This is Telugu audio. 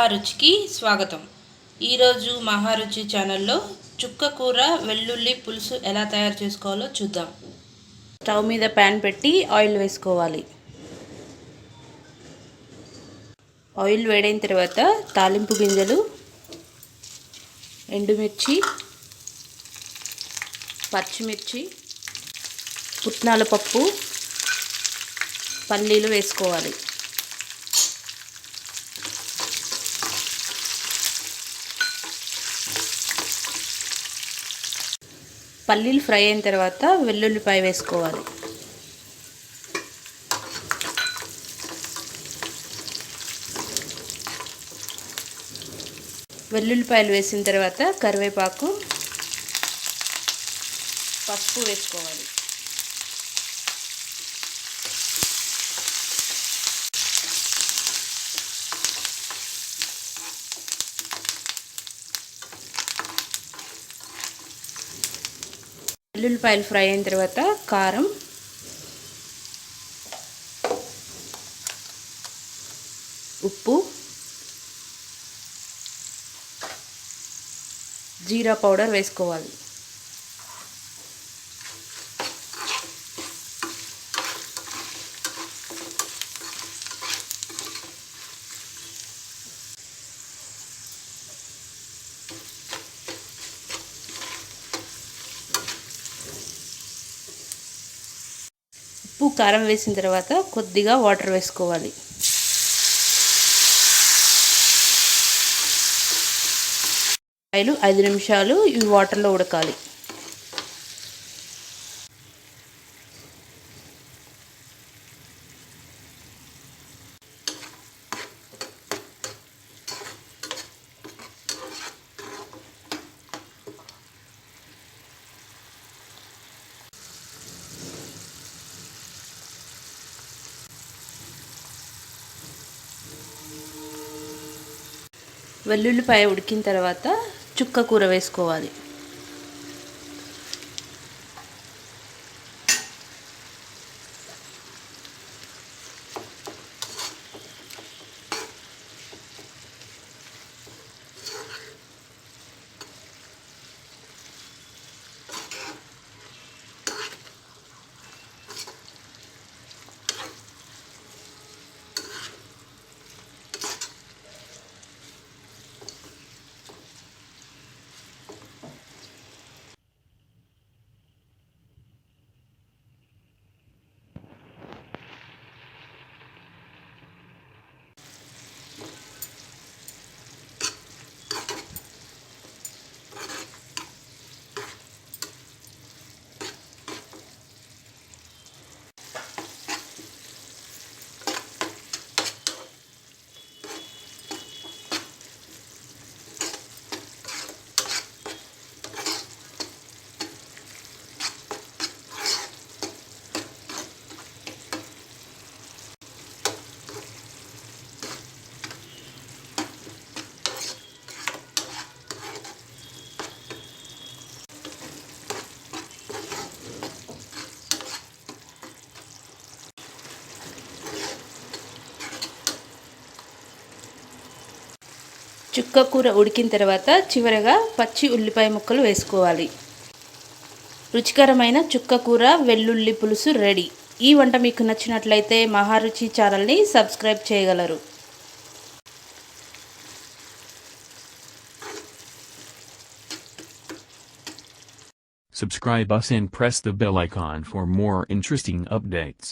మహారుచికి స్వాగతం. ఈరోజు మహారుచి ఛానల్లో చుక్క కూర వెల్లుల్లి పులుసు ఎలా తయారు చేసుకోవాలో చూద్దాం. స్టవ్ మీద ప్యాన్ పెట్టి ఆయిల్ వేసుకోవాలి. ఆయిల్ వేడైన తర్వాత తాలింపు గింజలు, ఎండుమిర్చి, పచ్చిమిర్చి, పుట్నాల పప్పు, పల్లీలు వేసుకోవాలి. పల్లీలు ఫ్రై అయిన తర్వాత వెల్లుల్లిపాయ వేసుకోవాలి. వెల్లుల్లిపాయలు వేసిన తర్వాత కరివేపాకు, పసుపు వేసుకోవాలి. వెల్లుల్లిపాయలు ఫ్రై అయిన తర్వాత కారం, ఉప్పు, జీరా పౌడర్ వేసుకోవాలి. ఉప్పు కారం వేసిన తర్వాత కొద్దిగా వాటర్ వేసుకోవాలి. ఆయిల్ 5 నిమిషాలు ఈ వాటర్లో ఉడకాలి. వెల్లుల్లిపాయ ఉడికిన తర్వాత చుక్క కూర వేసుకోవాలి. చుక్క కూర ఉడికిన తర్వాత చివరగా పచ్చి ఉల్లిపాయ ముక్కలు వేసుకోవాలి. రుచికరమైన చుక్క కూర వెల్లుల్లి పులుసు రెడీ. ఈ వంట మీకు నచ్చినట్లయితే మహారుచి ఛానల్ని సబ్స్క్రైబ్ చేయగలరు. Subscribe us and press the bell icon for more interesting updates.